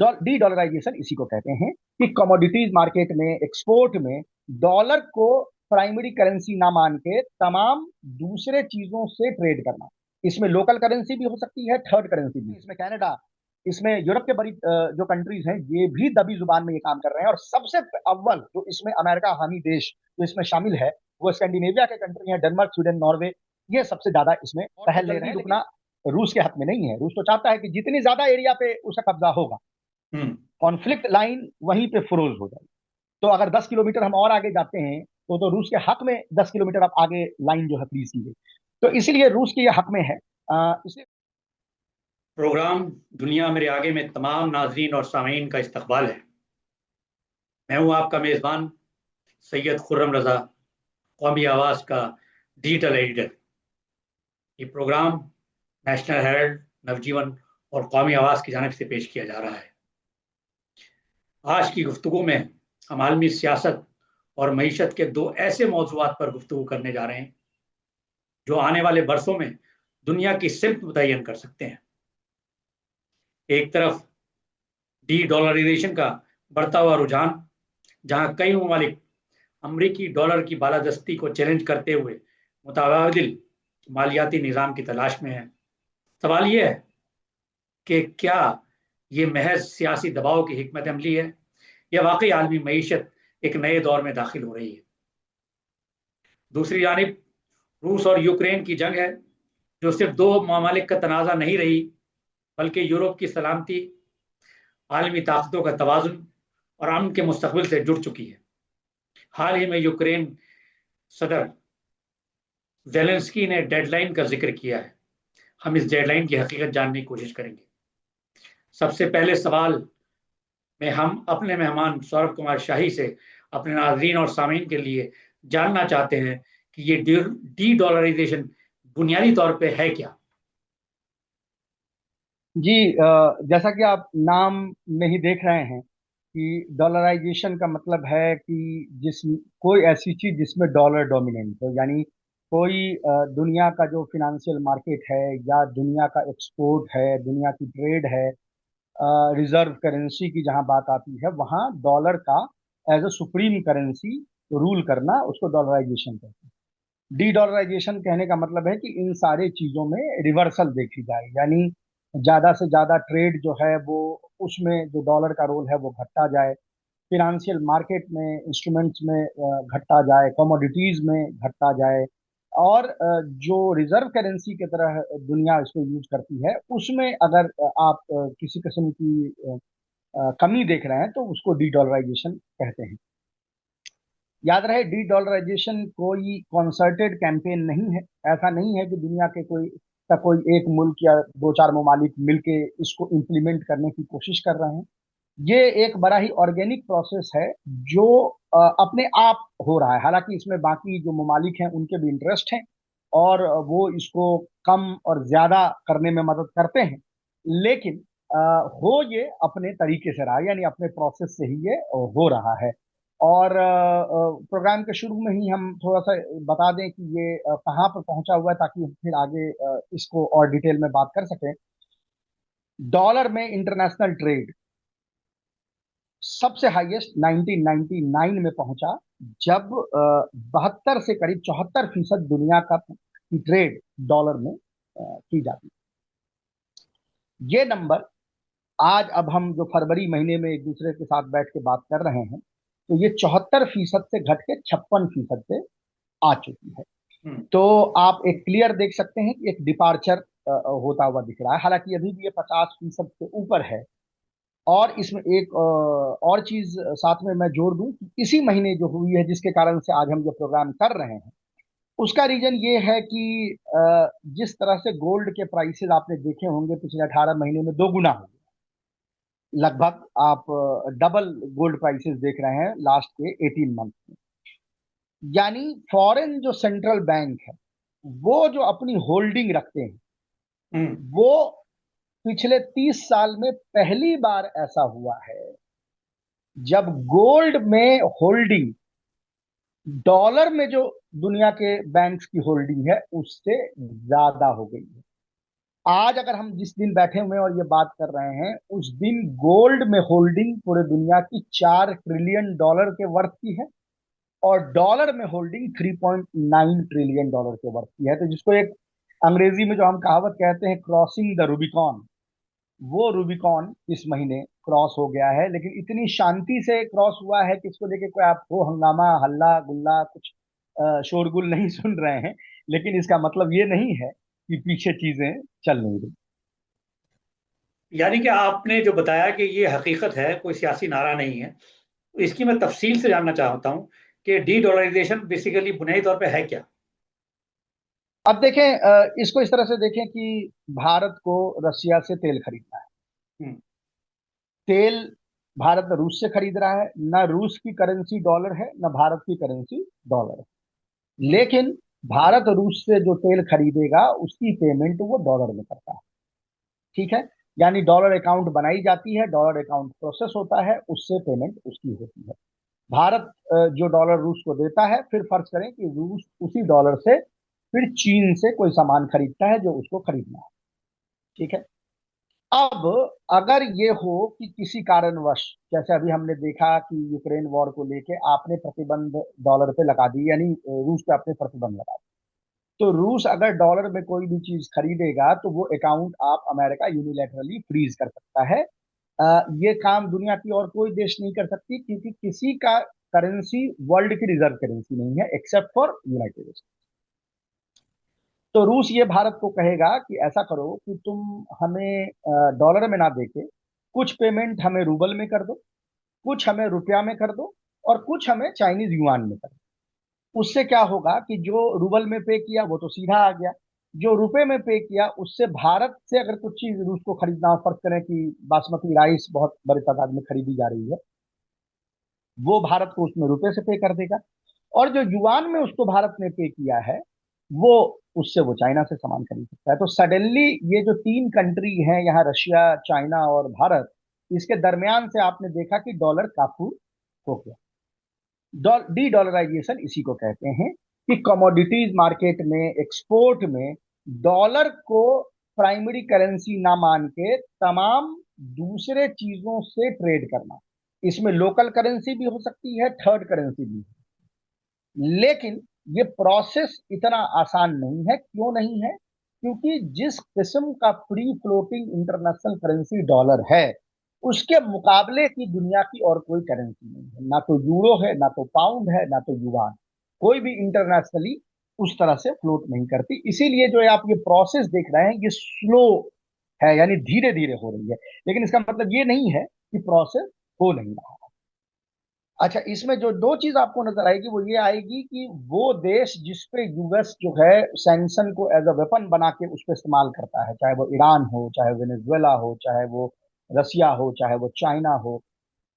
D dollarisation इसी को कहते हैं कि कमोडिटीज मार्केट में, एक्सपोर्ट में डॉलर को प्राइमरी करेंसी ना मान के तमाम दूसरे चीजों से ट्रेड करना। इसमें लोकल करेंसी भी हो सकती है, थर्ड करेंसी भी। इसमें कनाडा, इसमें यूरोप के बड़ी जो कंट्रीज हैं ये भी दबी जुबान में ये काम कर रहे हैं। और सबसे अव्वल जो इसमें अमेरिका हामी देश जो इसमें शामिल है वो स्कैंडिनेविया के कंट्री हैं, डेनमार्क, स्वीडन, नॉर्वे। ये सबसे ज्यादा इसमें पहल ले रहे हैं। रुकना रूस के हाथ में नहीं है। रूस तो चाहता है कि जितनी ज्यादा एरिया पे उसका कब्जा होगा, कॉन्फ्लिक्ट लाइन वहीं पे फ्रोज हो जाए। तो अगर 10 किलोमीटर हम और आगे जाते हैं तो रूस के हक में 10 किलोमीटर अब आगे लाइन जो है फ्रीज की गई। तो इसीलिए रूस के ये हक में है। इसलिए प्रोग्राम दुनिया मेरे आगे में तमाम नाजरीन और सामीन का इस्तकबाल है। मैं हूं आपका मेज़बान सैयद खुर्रम रज़ा, कौमी आवाज़ का डिजिटल एडिटर। ये प्रोग्राम नेशनल हेराल्ड, नवजीवन और कौमी आवाज़ की जानिब से पेश किया जा रहा है। आज की गुफ्तगू में हम आलमी सियासत और मईशत के दो ऐसे मौज़ूआत पर गुफ्तगू करने जा रहे हैं जो आने वाले बरसों में दुनिया की सिमत मुतय्यन कर सकते हैं। एक तरफ डी डॉलराइजेशन का बढ़ता हुआ रुझान, जहां कई ममालिक अमरीकी डॉलर की बालादस्ती को चैलेंज करते हुए मुतबादिल मालियाती निज़ाम की तलाश में है। सवाल यह है कि क्या ये महज सियासी दबाव की हिकमत अमली है या वाकई आलमी मईशत एक नए दौर में दाखिल हो रही है। दूसरी जानिब रूस और यूक्रेन की जंग है, जो सिर्फ दो ममालिक का तनाज़ा नहीं रही बल्कि यूरोप की सलामती, आलमी ताकतों का तवाज़ुन और अमन के मुस्तकबिल से जुड़ चुकी है। हाल ही में यूक्रेन सदर जेलेंस्की ने डेडलाइन का जिक्र किया है। हम इस डेडलाइन की हकीकत जानने की कोशिश करेंगे। सबसे पहले सवाल में हम अपने मेहमान सौरभ कुमार शाही से अपने नाज़रीन और सामीन के लिए जानना चाहते हैं कि ये डी डॉलराइजेशन बुनियादी तौर पे है क्या। जी, जैसा कि आप नाम में ही देख रहे हैं कि डॉलराइजेशन का मतलब है कि जिस कोई ऐसी चीज जिसमें डॉलर डोमिनेंट हो, यानी कोई दुनिया का जो फिनेंशियल मार्केट है या दुनिया का एक्सपोर्ट है, दुनिया की ट्रेड है, रिजर्व करेंसी की जहां बात आती है वहां डॉलर का as a supreme currency rule करना, उसको डॉलराइजेशन कहते हैं। डी डॉलराइजेशन कहने का मतलब है कि इन सारे चीजों में रिवर्सल देखी जाए, यानी ज्यादा से ज्यादा ट्रेड जो है वो उसमें जो डॉलर का रोल है वो घटता जाए, फिनेंशियल मार्केट में, इंस्ट्रूमेंट्स में घटता जाए, कमोडिटीज में घटता जाए। और जो रिजर्व करेंसी की तरह दुनिया इसको यूज करती है उसमें अगर आप किसी किस्म की कमी देख रहे हैं तो उसको डी डॉलराइजेशन कहते हैं। याद रहे, डी डॉलराइजेशन कोई कॉन्सर्टेड कैंपेन नहीं है। ऐसा नहीं है कि दुनिया के कोई एक मुल्क या दो चार ममालिक मिलके इसको इम्प्लीमेंट करने की कोशिश कर रहे हैं। ये एक बड़ा ही ऑर्गेनिक प्रोसेस है जो अपने आप हो रहा है। हालांकि इसमें बाकी जो ममालिक हैं उनके भी इंटरेस्ट हैं और वो इसको कम और ज्यादा करने में मदद करते हैं, लेकिन हो ये अपने तरीके से रहा है, यानी अपने प्रोसेस से ही ये हो रहा है। और प्रोग्राम के शुरू में ही हम थोड़ा सा बता दें कि ये कहाँ पर पहुंचा हुआ है ताकि हम फिर आगे इसको और डिटेल में बात कर सकें। डॉलर में इंटरनेशनल ट्रेड सबसे हाईएस्ट 1999 में पहुंचा, जब 72 से करीब 74% दुनिया का की ट्रेड डॉलर में की जाती। ये नंबर आज, अब हम जो फरवरी महीने में एक दूसरे के साथ बैठ के बात कर रहे हैं, तो ये 74% से घट के 56% पे आ चुकी है। तो आप एक क्लियर देख सकते हैं कि एक डिपार्चर होता हुआ दिख रहा है। हालांकि अभी भी ये 50% से ऊपर है। और इसमें एक और चीज साथ में मैं जोड़ दूं कि इसी महीने जो हुई है जिसके कारण से आज हम जो प्रोग्राम कर रहे हैं, उसका रीजन ये है कि जिस तरह से गोल्ड के प्राइसेस आपने देखे होंगे पिछले 18 महीने में 2 गुना हो गए। लगभग आप डबल गोल्ड प्राइसेस देख रहे हैं लास्ट के 18 मंथ में। यानी फॉरेन जो सेंट्रल बैंक है वो जो अपनी होल्डिंग रखते हैं, वो पिछले 30 साल में पहली बार ऐसा हुआ है जब गोल्ड में होल्डिंग डॉलर में जो दुनिया के बैंक्स की होल्डिंग है उससे ज्यादा हो गई है। आज अगर हम जिस दिन बैठे हुए हैं और ये बात कर रहे हैं, उस दिन गोल्ड में होल्डिंग पूरे दुनिया की 4 ट्रिलियन डॉलर के वर्थ की है, और डॉलर में होल्डिंग 3.9 ट्रिलियन डॉलर के वर्थ की है। तो जिसको एक अंग्रेजी में जो हम कहावत कहते हैं, क्रॉसिंग द रूबिकॉन, वो रूबिकॉन इस महीने क्रॉस हो गया है। लेकिन इतनी शांति से क्रॉस हुआ है कि इसको लेके कोई आप हो हंगामा हल्ला गुल्ला कुछ शोरगुल नहीं सुन रहे हैं। लेकिन इसका मतलब ये नहीं है कि पीछे चीजें चल नहीं रही। यानी कि आपने जो बताया कि ये हकीकत है, कोई सियासी नारा नहीं है, तो इसकी मैं तफसील से जानना चाहता हूँ कि डी डॉलराइजेशन बेसिकली बुनियादी तौर पे है क्या। अब देखें, इसको इस तरह से देखें कि भारत को रसिया से तेल खरीदना है। हम्म। तेल भारत रूस से खरीद रहा है। न रूस की करेंसी डॉलर है, न भारत की करेंसी डॉलर है। हम्म। लेकिन भारत रूस से जो तेल खरीदेगा उसकी पेमेंट वो डॉलर में करता है। ठीक है। यानी डॉलर अकाउंट बनाई जाती है, डॉलर अकाउंट प्रोसेस होता है, उससे पेमेंट उसकी होती है। भारत जो डॉलर रूस को देता है, फिर फर्ज करें कि रूस उसी डॉलर से फिर चीन से कोई सामान खरीदता है जो उसको खरीदना है। ठीक है। अब अगर ये हो कि किसी कारणवश, जैसे अभी हमने देखा कि यूक्रेन वॉर को लेके आपने प्रतिबंध डॉलर पे लगा दी, यानी रूस पे आपने प्रतिबंध लगा दिया, तो रूस अगर डॉलर में कोई भी चीज खरीदेगा तो वो अकाउंट आप अमेरिका यूनिलैटरली फ्रीज कर सकता है। ये काम दुनिया की और कोई देश नहीं कर सकती, क्योंकि किसी का करेंसी वर्ल्ड की रिजर्व करेंसी नहीं है एक्सेप्ट फॉर यूनाइटेड। तो रूस ये भारत को कहेगा कि ऐसा करो कि तुम हमें डॉलर में ना देके कुछ पेमेंट हमें रूबल में कर दो, कुछ हमें रुपया में कर दो, और कुछ हमें चाइनीज युआन में कर दो। उससे क्या होगा कि जो रूबल में पे किया वो तो सीधा आ गया, जो रुपए में पे किया उससे भारत से अगर कुछ चीज रूस को खरीदना हो, फर्ज करें कि बासमती राइस बहुत बड़ी तादाद में खरीदी जा रही है, वो भारत को उसमें रुपए से पे कर देगा। और जो युआन में उसको भारत ने पे किया है, वो उससे वो चाइना से सामान खरीद सकता है। तो सडनली ये जो 3 कंट्री हैं यहाँ, रशिया, चाइना और भारत, इसके दरमियान से आपने देखा कि डॉलर काफू हो गया। डी डॉलराइजेशन इसी को कहते हैं कि कमोडिटीज मार्केट में, एक्सपोर्ट में डॉलर को प्राइमरी करेंसी ना मान के तमाम दूसरे चीजों से ट्रेड करना। इसमें लोकल करेंसी भी हो सकती है, थर्ड करेंसी भी। लेकिन ये प्रोसेस इतना आसान नहीं है। क्यों नहीं है? क्योंकि जिस किस्म का free floating international currency dollar है, उसके मुकाबले की दुनिया की और कोई करेंसी नहीं है। ना तो यूरो है, ना तो पाउंड है, ना तो युआन। कोई भी इंटरनेशनली उस तरह से फ्लोट नहीं करती। इसीलिए जो है आप ये प्रोसेस देख रहे हैं, ये स्लो है, यानी धीरे धीरे हो रही है। लेकिन इसका मतलब ये नहीं है कि प्रोसेस हो नहीं रहा। अच्छा, इसमें जो दो चीज आपको नजर आएगी वो ये आएगी कि वो देश जिसपे यूएस जो है सैंक्शन को एज अ वेपन बना के उस पर इस्तेमाल करता है, चाहे वो ईरान हो, चाहे वेनेजुएला हो, चाहे वो रसिया हो, चाहे वो चाइना हो,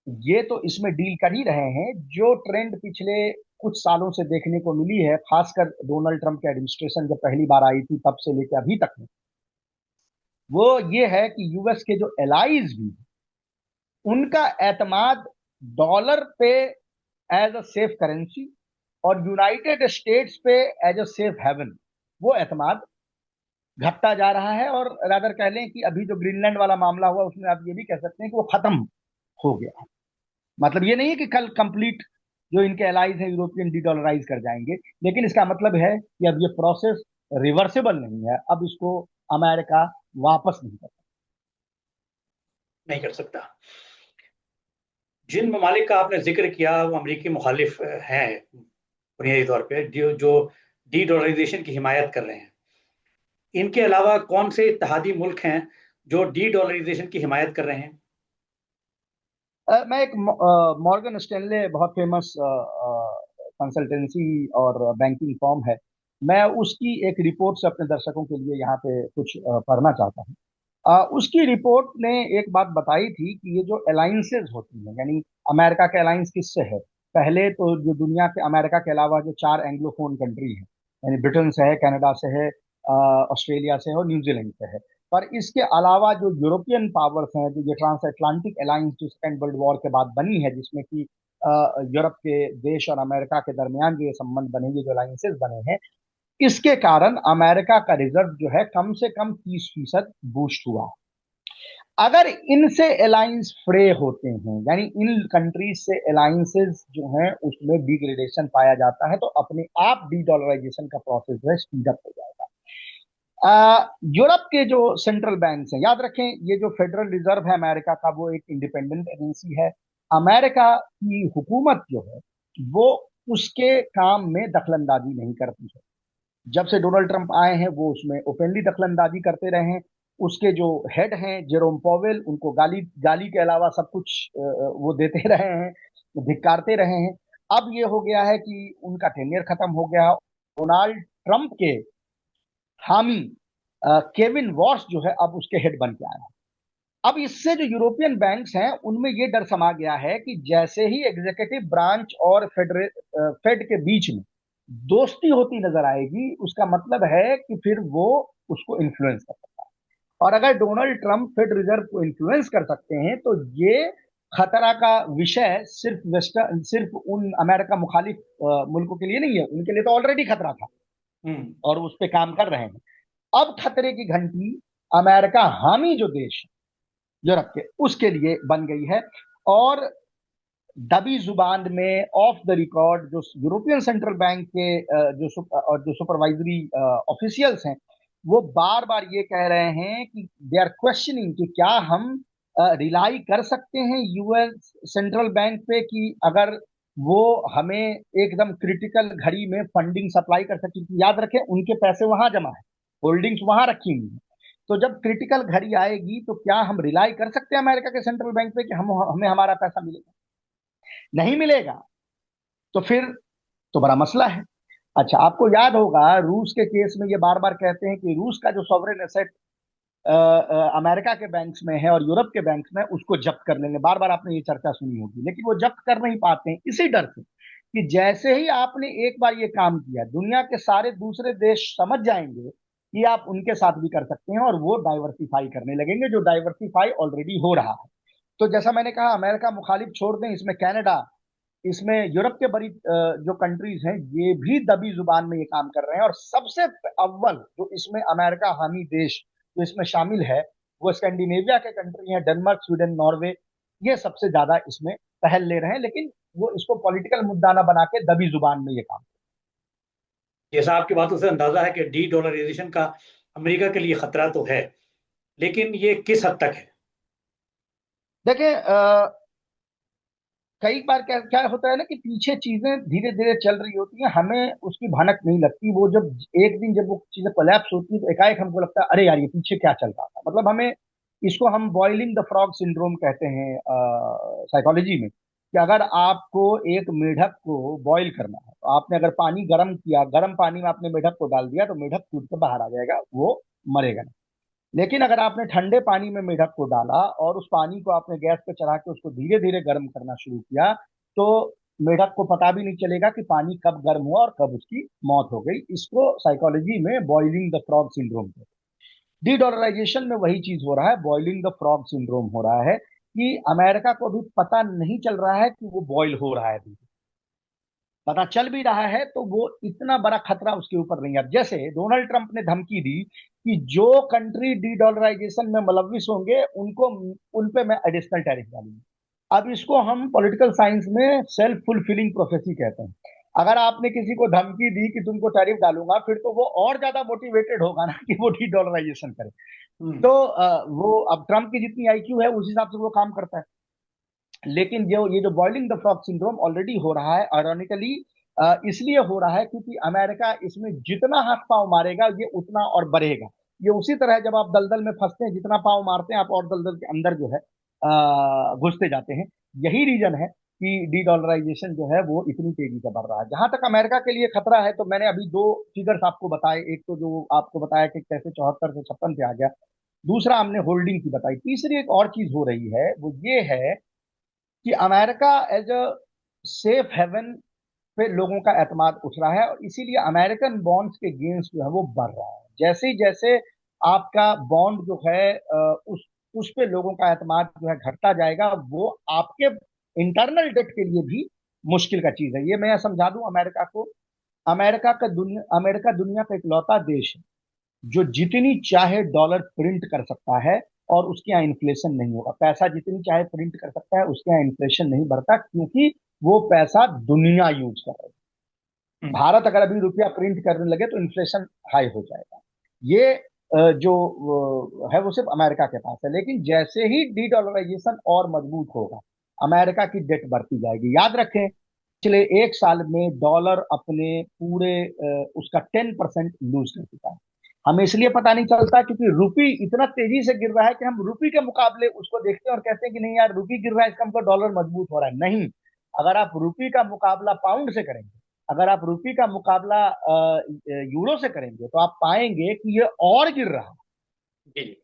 ये तो इसमें डील कर ही रहे हैं। जो ट्रेंड पिछले कुछ सालों से देखने को मिली है, खासकर डोनाल्ड ट्रंप के एडमिनिस्ट्रेशन जब पहली बार आई थी तब से लेकर अभी तक में, वो ये है कि यूएस के जो एलाइज भी हैं, उनका एतमाद डॉलर पे एज अ सेफ करेंसी और यूनाइटेड स्टेट्स पे एज अ सेफ हेवन, वो एतमाद घटता जा रहा है। और रादर कह लें कि अभी जो ग्रीनलैंड वाला मामला हुआ उसमें आप ये भी कह सकते हैं कि वो खत्म हो गया है। मतलब ये नहीं है कि कल कंप्लीट जो इनके एलाइज हैं यूरोपियन डी डॉलराइज कर जाएंगे, लेकिन इसका मतलब है कि अब ये प्रोसेस रिवर्सिबल नहीं है। अब इसको अमेरिका वापस नहीं कर नहीं कर सकता। जिन ममालिक का आपने जिक्र किया वो अमरीकी मुखालिफ हैं बुनियादी तौर पे, जो जो डी डॉलराइजेशन की हिमायत कर रहे हैं। इनके अलावा कौन से इत्तेहादी मुल्क हैं जो डी डॉलराइजेशन की हिमायत कर रहे हैं। मैं एक मॉर्गन स्टैनले बहुत फेमस कंसल्टेंसी और बैंकिंग फर्म है, मैं उसकी एक रिपोर्ट से अपने दर्शकों के लिए यहाँ पे कुछ पढ़ना चाहता हूँ। उसकी रिपोर्ट ने एक बात बताई थी कि ये जो अलायंसेज होती हैं, यानी अमेरिका के अलायंस किससे है? पहले तो जो दुनिया के अमेरिका के अलावा जो 4 एंग्लोफोन कंट्री हैं, यानी ब्रिटेन से है, कनाडा से है, ऑस्ट्रेलिया से है और न्यूजीलैंड से है। पर इसके अलावा जो यूरोपियन पावर्स हैं, जो ये ट्रांस अटलांटिक अलायंस जो सेकेंड वर्ल्ड वॉर के बाद बनी है, जिसमें कि यूरोप के देश और अमेरिका के दरमियान जो ये संबंध बने, ये जो अलायंसेज बने हैं, इसके कारण अमेरिका का रिजर्व जो है कम से कम 30% बूस्ट हुआ। अगर इनसे अलायंस फ्रे होते हैं, यानी इन कंट्रीज से अलायंसेस जो हैं उसमें डिग्रेडेशन पाया जाता है, तो अपने आप डी डॉलराइजेशन का प्रोसेस जो है स्पीड अप हो जाएगा। यूरोप के जो सेंट्रल बैंक्स हैं, याद रखें ये जो फेडरल रिजर्व है अमेरिका का वो एक इंडिपेंडेंट एजेंसी है। अमेरिका की हुकूमत जो है वो उसके काम में दखलंदाजी नहीं करती है। जब से डोनाल्ड ट्रंप आए हैं वो उसमें ओपनली दखलंदाजी करते रहे हैं। उसके जो हेड हैं जेरोम पोवेल, उनको गाली गाली के अलावा सब कुछ वो देते रहे हैं, धिक्कारते रहे हैं। अब ये हो गया है कि उनका टेन्योर खत्म हो गया। डोनाल्ड ट्रंप के हामी केविन वॉर्स जो है अब उसके हेड बन के आया है। अब इससे जो यूरोपियन बैंक्स हैं उनमें ये डर समा गया है कि जैसे ही एग्जीक्यूटिव ब्रांच और फेड के बीच में दोस्ती होती नजर आएगी, उसका मतलब है कि फिर वो उसको इन्फ्लुएंस कर सकता है। और अगर डोनाल्ड ट्रंप फेड रिजर्व को इन्फ्लुएंस कर सकते हैं तो ये खतरा का विषय सिर्फ उन अमेरिका मुखालिफ मुल्कों के लिए नहीं है, उनके लिए तो ऑलरेडी खतरा था और उस पर काम कर रहे हैं। अब खतरे की घंटी अमेरिका हामी जो देश यूरोप के उसके लिए बन गई है। और दबी जुबान में ऑफ द रिकॉर्ड जो यूरोपियन सेंट्रल बैंक के और जो सुपरवाइजरी ऑफिशियल्स हैं वो बार बार ये कह रहे हैं कि दे आर क्वेश्चनिंग कि क्या हम रिलाई कर सकते हैं यूएस सेंट्रल बैंक पे, कि अगर वो हमें एकदम क्रिटिकल घड़ी में फंडिंग सप्लाई कर सके। याद रखें उनके पैसे वहां जमा है, होल्डिंग्स वहां रखी हुई है। तो जब क्रिटिकल घड़ी आएगी तो क्या हम रिलाई कर सकते हैं अमेरिका के सेंट्रल बैंक पे कि हम हमें हमारा पैसा मिलेगा? नहीं मिलेगा तो फिर तो बड़ा मसला है। अच्छा, आपको याद होगा रूस के केस में ये बार बार कहते हैं कि रूस का जो सॉवरेन एसेट अमेरिका के बैंक्स में है और यूरोप के बैंक्स में उसको जब्त कर लेंगे। बार बार आपने ये चर्चा सुनी होगी, लेकिन वो जब्त कर नहीं पाते हैं इसी डर से कि जैसे ही आपने एक बार ये काम किया दुनिया के सारे दूसरे देश समझ जाएंगे कि आप उनके साथ भी कर सकते हैं और वो डाइवर्सिफाई करने लगेंगे, जो डाइवर्सिफाई ऑलरेडी हो रहा है। तो जैसा मैंने कहा अमेरिका मुखालिफ छोड़ दें, इसमें कनाडा, इसमें यूरोप के बड़ी जो कंट्रीज हैं ये भी दबी जुबान में ये काम कर रहे हैं। और सबसे अव्वल जो इसमें अमेरिका हामी देश जो इसमें शामिल है वो स्कैंडिनेविया के कंट्री हैं, डेनमार्क, स्वीडन, नॉर्वे। ये सबसे ज्यादा इसमें पहल ले रहे हैं, लेकिन वो इसको पॉलिटिकल मुद्दा ना बना के दबी जुबान में ये काम। जैसा आपकी बातों से अंदाजा है कि डी डॉलराइजेशन का अमेरिका के लिए खतरा तो है, लेकिन ये किस हद तक है? देखें कई बार क्या क्या होता है ना कि पीछे चीजें धीरे धीरे चल रही होती हैं, हमें उसकी भनक नहीं लगती। वो जब एक दिन जब वो चीजें कोलैप्स होती है तो एकाएक हमको लगता है अरे यार ये पीछे क्या चल रहा था। मतलब हमें इसको हम बॉइलिंग द फ्रॉग सिंड्रोम कहते हैं साइकोलॉजी में, कि अगर आपको एक मेढक को बॉईल करना है तो आपने अगर पानी गर्म किया, गर्म पानी में आपने मेढक को डाल दिया तो मेढक टूट के बाहर आ जाएगा, वो मरेगा। लेकिन अगर आपने ठंडे पानी में मेढक को डाला और उस पानी को आपने गैस पे चढ़ा के उसको धीरे धीरे गर्म करना शुरू किया तो मेढक को पता भी नहीं चलेगा कि पानी कब गर्म हुआ और कब उसकी मौत हो गई। इसको साइकोलॉजी में बॉइलिंग द फ्रॉग सिंड्रोम कहते हैं। डी डॉलराइजेशन में वही चीज हो रहा है, बॉइलिंग द फ्रॉग सिंड्रोम हो रहा है कि अमेरिका को भी पता नहीं चल रहा है कि वो बॉयल हो रहा है। पता चल भी रहा है तो वो इतना बड़ा खतरा उसके ऊपर नहीं है। अब जैसे डोनाल्ड ट्रंप ने धमकी दी कि जो कंट्री डी डॉलराइजेशन में मुलविस होंगे उनको उन पे मैं एडिशनल टैरिफ डालूंगा। अब इसको हम पॉलिटिकल साइंस में सेल्फ फुलफिलिंग प्रोफेसी कहते हैं। अगर आपने किसी को धमकी दी कि तुमको टैरिफ डालूंगा, फिर तो वो और ज्यादा मोटिवेटेड होगा ना कि वो डी डॉलराइजेशन करे। हम्म। तो वो अब ट्रंप की जितनी आईक्यू है उस हिसाब से वो काम करता है। लेकिन जो ये जो boiling the frog syndrome already हो रहा है, आयरॉनिकली इसलिए हो रहा है क्योंकि अमेरिका इसमें जितना हाथ पांव मारेगा ये उतना और बढ़ेगा। ये उसी तरह है जब आप दलदल में फंसते हैं, जितना पांव मारते हैं आप और दलदल के अंदर जो है घुसते जाते हैं। यही रीजन है कि डी डॉलराइजेशन जो है वो इतनी तेजी से बढ़ रहा है। जहां तक अमेरिका के लिए खतरा है तो मैंने अभी दो फिगर्स आपको बताए, एक तो जो आपको बताया कि कैसे 74 से 56 पे आ गया, दूसरा हमने होल्डिंग की बताई, तीसरी एक और चीज हो रही है वो ये है कि America as a safe haven पे लोगों का एतमाद उठ रहा है और इसीलिए अमेरिकन बॉन्ड्स के गेन्स जो है वो बढ़ रहा है। जैसे ही जैसे आपका बॉन्ड जो है उस पे लोगों का एतमाद जो है घटता जाएगा, वो आपके इंटरनल डेट के लिए भी मुश्किल का चीज है। ये मैं समझा दूं अमेरिका को अमेरिका दुनिया का इकलौता देश है जो जितनी चाहे डॉलर प्रिंट कर सकता है और उसके यहाँ इन्फ्लेशन नहीं होगा। पैसा जितनी चाहे प्रिंट कर सकता है, उसके यहाँ इन्फ्लेशन नहीं बढ़ता, क्योंकि वो पैसा दुनिया यूज कर रही है। हम्म। भारत अगर अभी रुपया प्रिंट करने लगे तो इन्फ्लेशन हाई हो जाएगा। ये जो है वो सिर्फ अमेरिका के पास है। लेकिन जैसे ही डी डॉलराइजेशन और मजबूत होगा, अमेरिका की डेट बढ़ती जाएगी। याद रखें, पिछले एक साल में डॉलर अपने पूरे उसका 10% लूज कर चुका है। हमें इसलिए पता नहीं चलता क्योंकि रुपी इतना तेजी से गिर रहा है कि हम रुपी के मुकाबले उसको देखते हैं और कहते हैं कि नहीं यार, रुपी गिर रहा है, इसका मतलब डॉलर मजबूत हो रहा है। नहीं, अगर आप रुपी का मुकाबला पाउंड से करेंगे, अगर आप रुपी का मुकाबला यूरो से करेंगे, तो आप पाएंगे कि ये और गिर रहा है, जी जी।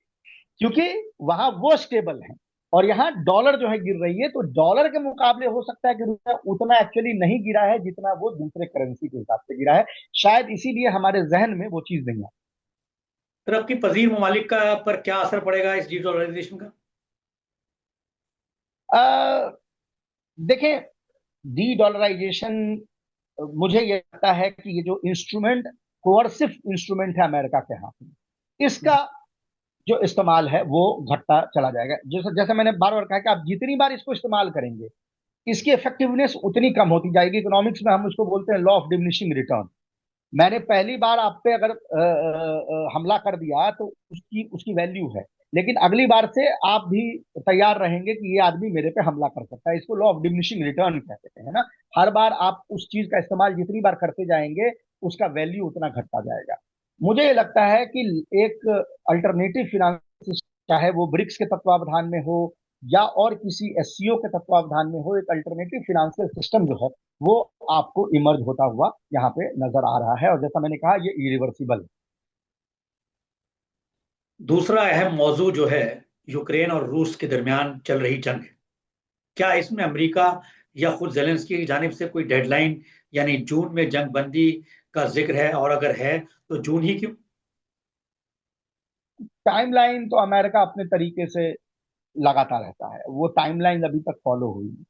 क्योंकि वहां वो स्टेबल है और यहाँ डॉलर जो है गिर रही है। तो डॉलर के मुकाबले हो सकता है कि रुपया उतना एक्चुअली नहीं गिरा है जितना वो दूसरे करेंसी के हिसाब से गिरा है। शायद इसीलिए हमारे जहन में वो चीज नहीं तरक्की पजीर ममालिक का पर क्या असर पड़ेगा इस डी डॉलराइजेशन का? आई। देखें, डी डॉलराइजेशन, मुझे ये लगता है कि ये जो इंस्ट्रूमेंट, कोअर्सिव इंस्ट्रूमेंट है अमेरिका के हाथ में, इसका जो इस्तेमाल है वो घटता चला जाएगा। जैसे जैसे मैंने बार बार कहा कि आप जितनी बार इसको इस्तेमाल करेंगे, इसकी इफेक्टिवनेस उतनी कम होती जाएगी। इकोनॉमिक्स में हम उसको बोलते हैं लॉ ऑफ डिमिनिशिंग रिटर्न। मैंने पहली बार आप पे अगर हमला कर दिया तो उसकी उसकी वैल्यू है, लेकिन अगली बार से आप भी तैयार रहेंगे कि ये आदमी मेरे पे हमला कर सकता है। इसको लॉ ऑफ डिमिनिशिंग रिटर्न कहते हैं ना। हर बार आप उस चीज का इस्तेमाल जितनी बार करते जाएंगे, उसका वैल्यू उतना घटता जाएगा। मुझे ये लगता है कि एक अल्टरनेटिव फिनांस, चाहे वो ब्रिक्स के तत्वावधान में हो या और किसी एससीओ के तत्वावधान में हो, एक अल्टरनेटिव फिनेंशियल सिस्टम जो है वो आपको इमर्ज होता हुआ यहाँ पे नजर आ रहा है। और जैसा मैंने कहा, ये इरिवर्सिबल है। दूसरा अहम मौजू जो है, यूक्रेन और रूस के दरमियान चल रही जंग है। क्या इसमें अमेरिका या खुद जेलेंस्की की जानिब से कोई डेडलाइन, यानी जून में जंग बंदी का जिक्र है, और अगर है तो जून ही क्यों? टाइमलाइन तो अमेरिका अपने तरीके से लगाता रहता है, वो टाइमलाइन अभी तक फॉलो हुई नहीं।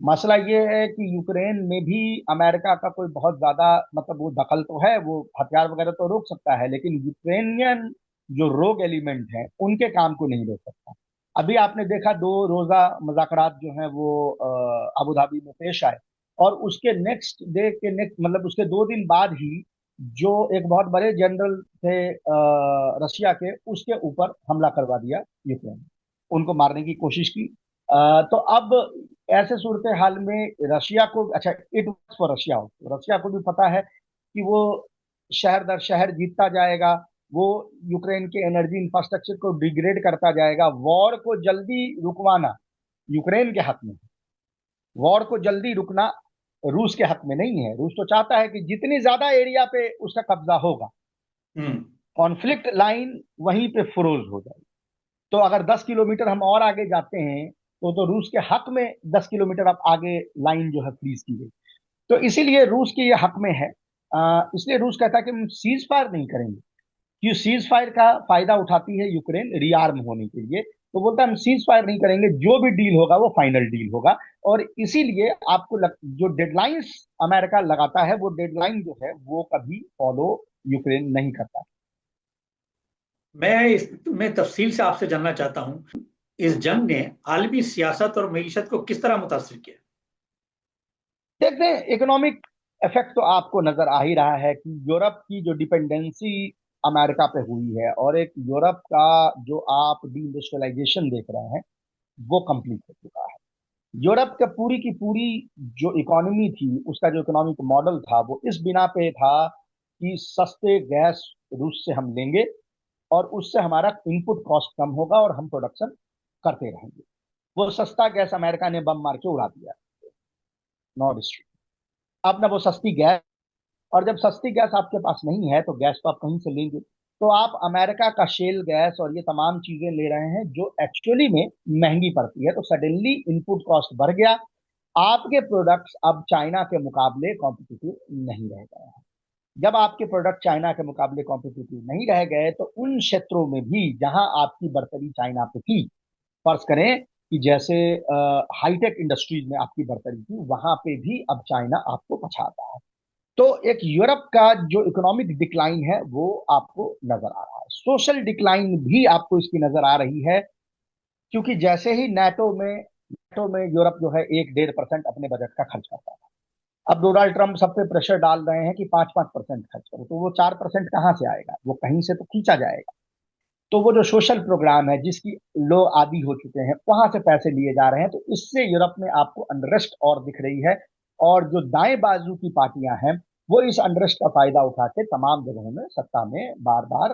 मसला ये है कि यूक्रेन में भी अमेरिका का कोई बहुत ज्यादा, मतलब वो दखल तो है, वो हथियार वगैरह तो रोक सकता है, लेकिन यूक्रेनियन जो रोग एलिमेंट हैं उनके काम को नहीं रोक सकता। अभी आपने देखा, 2 रोजा मुज़ाकरात जो हैं वो अबू धाबी में पेश आए, और उसके नेक्स्ट डे के नेक्स्ट, मतलब उसके 2 दिन बाद ही जो एक बहुत बड़े जनरल थे रशिया के, उसके ऊपर हमला करवा दिया यूक्रेन ने, उनको मारने की कोशिश की। तो अब ऐसे सूरत हाल में रशिया को, अच्छा, it works for Russia, Russia को भी पता है कि वो शहर दर शहर जीतता जाएगा, वो यूक्रेन के एनर्जी इंफ्रास्ट्रक्चर को डिग्रेड करता जाएगा। वॉर को जल्दी रुकवाना यूक्रेन के हक में है, वॉर को जल्दी रुकना रूस के हक में नहीं है। रूस तो चाहता है कि जितनी ज्यादा एरिया पे उसका कब्जा होगा, हम्म। कॉन्फ्लिक्ट लाइन वहीं पे फ्रोज हो जाए। तो अगर 10 किलोमीटर हम और आगे जाते हैं, तो रूस के हक में 10 किलोमीटर अब आगे लाइन जो है फ्रीज की गई। तो इसीलिए रूस के ये हक में है। इसलिए रूस कहता है कि हम सीज फायर नहीं करेंगे, कि सीज फायर का फायदा उठाती है यूक्रेन रियार्म होने के लिए। तो बोलता है हम सीज फायर नहीं करेंगे, जो भी डील होगा वो फाइनल डील होगा। और इसीलिए जो डेडलाइंस अमेरिका लगाता है, वो डेडलाइन जो है वो कभी फॉलो यूक्रेन नहीं करता। मैं इसमें तफसील से आपसे जानना चाहता हूं, इस जंग ने आलमी सियासत और मीशत को किस तरह मुतासर किया? देखते हैं, इकोनॉमिक इफेक्ट तो आपको नजर आ ही रहा है कि यूरोप की जो डिपेंडेंसी अमेरिका पे हुई है, और एक यूरोप का जो आप डी इंडस्ट्रियलाइजेशन देख रहे हैं, वो कंप्लीट हो चुका है। यूरोप का पूरी की पूरी जो इकोनॉमी थी, उसका जो इकोनॉमिक मॉडल था, वो इस बिना पे था कि सस्ते गैस रूस से हम लेंगे और उससे हमारा इनपुट कॉस्ट कम होगा और हम प्रोडक्शन करते रहेंगे। वो सस्ता गैस अमेरिका ने बम मार के उड़ा दिया, नॉर्थ स्ट्रीम। अब ना वो सस्ती गैस, और जब सस्ती गैस आपके पास नहीं है तो गैस तो आप कहीं से लेंगे। तो आप अमेरिका का शेल गैस और ये तमाम चीजें ले रहे हैं जो एक्चुअली में महंगी पड़ती है। तो सडनली इनपुट कॉस्ट बढ़ गया, आपके प्रोडक्ट्स अब चाइना के मुकाबले कॉम्पिटिटिव नहीं रह गए हैं। जब आपके प्रोडक्ट चाइना के मुकाबले कॉम्पिटिटिव नहीं रह गए, तो उन क्षेत्रों में भी जहां आपकी बर्तरी चाइना पे थी, फर्ज करें कि जैसे हाईटेक इंडस्ट्रीज में आपकी बर्तरी थी, वहां पे भी अब चाइना आपको पछाता है। तो एक यूरोप का जो इकोनॉमिक डिक्लाइन है वो आपको नजर आ रहा है। सोशल डिक्लाइन भी आपको इसकी नजर आ रही है, क्योंकि जैसे ही नेटो में यूरोप जो है 1-1.5% अपने बजट का खर्च करता है। अब डोनाल्ड ट्रंप सब पे प्रेशर डाल रहे हैं कि 5-5% खर्च करो, तो वो 4% कहाँ से आएगा? वो कहीं से तो खींचा जाएगा। तो वो जो सोशल प्रोग्राम है जिसकी लोग आदी हो चुके हैं, वहां से पैसे लिए जा रहे हैं। तो इससे यूरोप में आपको अनरेस्ट और दिख रही है। और जो दाएं बाजू की पार्टियां हैं, वो इस अनरेस्ट का फायदा उठा के तमाम जगहों में सत्ता में बार बार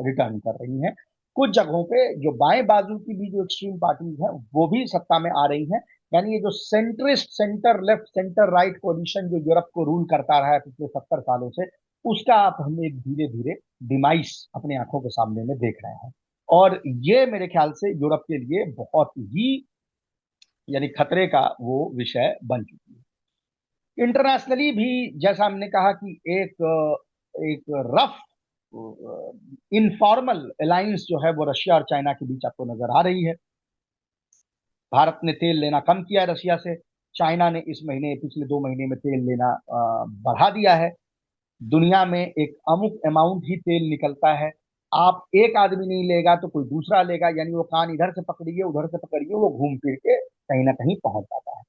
रिटर्न कर रही हैं। कुछ जगहों पे जो बाएं बाजू की भी जो एक्सट्रीम पार्टीज हैं, वो भी सत्ता में आ रही हैं। यानी ये जो centrist, centre left, centre right कोalition जो यूरोप को रूल करता रहा है पिछले 70 सालों से, उसका आप हमें धीरे धीरे डिमाइस अपने आंखों के सामने में देख रहे हैं। और ये मेरे ख्याल से यूरोप के लिए बहुत ही, यानी खतरे का वो विषय बन चुकी है। इंटरनेशनली भी जैसा हमने कहा कि एक एक रफ इनफॉर्मल अलायंस जो है वो रशिया और चाइना के बीच आपको नजर आ रही है। भारत ने तेल लेना कम किया है रशिया से। चाइना ने इस महीने, पिछले 2 महीने में तेल लेना बढ़ा दिया है। दुनिया में एक अमुक अमाउंट ही तेल निकलता है। आप एक आदमी नहीं लेगा तो कोई दूसरा लेगा, यानी वो कान इधर से पकड़िए उधर से पकड़िए, वो घूम फिर के कहीं ना कहीं पहुंच जाता है।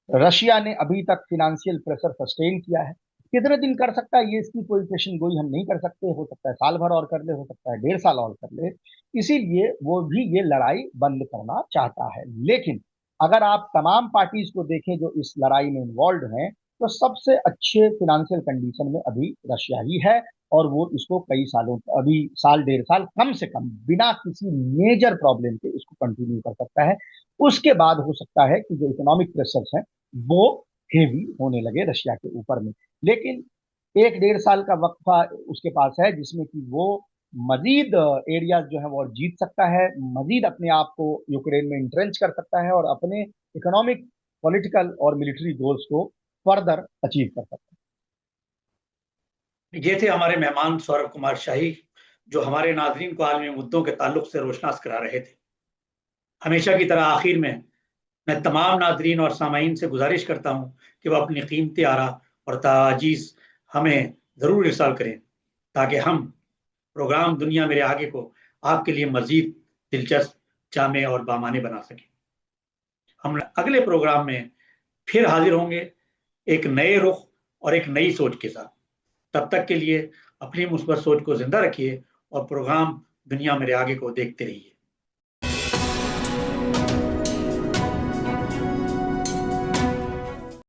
रशिया ने अभी तक फिनेंशियल प्रेशर सस्टेन किया है। कितने दिन कर सकता है ये, इसकी कोई पेशन गोई हम नहीं कर सकते। हो सकता है साल भर और कर ले, हो सकता है 1.5 साल और कर ले। इसीलिए वो भी ये लड़ाई बंद करना चाहता है। लेकिन अगर आप तमाम पार्टीज को देखें जो इस लड़ाई में इन्वॉल्व हैं, तो सबसे अच्छे फिनेंशियल कंडीशन में अभी रशिया ही है। और वो इसको कई सालों, अभी साल 1.5 साल कम से कम बिना किसी मेजर प्रॉब्लम के इसको कंटिन्यू कर सकता है। उसके बाद हो सकता है कि जो इकोनॉमिक प्रेशर्स हैं वो हेवी होने लगे रशिया के ऊपर में। लेकिन 1-1.5 साल का वक्फा उसके पास है, जिसमें कि वो मजीद एरियाज जो है वो जीत सकता है, मजीद अपने आप को यूक्रेन में इंट्रेंच कर सकता है और अपने इकोनॉमिक, पॉलिटिकल और मिलिट्री गोल्स को फर्दर अचीव कर सकता ये थे हमारे मेहमान सौरभ कुमार शाही, जो हमारे नाजरीन को आलमी मुद्दों के ताल्लुक से रोशनास करा रहे थे। हमेशा की तरह आखिर में मैं तमाम नाजरीन और सामाईन से गुजारिश करता हूँ कि वह अपनी कीमती आरा और ताजीज़ हमें ज़रूर इरसाल करें, ताकि हम प्रोग्राम दुनिया मेरे आगे को आपके लिए मज़ीद दिलचस्प, जामे और बामाने बना सकें। हम अगले प्रोग्राम में फिर हाजिर होंगे, एक नए रुख और एक नई सोच के साथ। तब तक के लिए अपनी मुस्बत सोच को जिंदा रखिए और प्रोग्राम दुनिया मेरे आगे को देखते रहिए।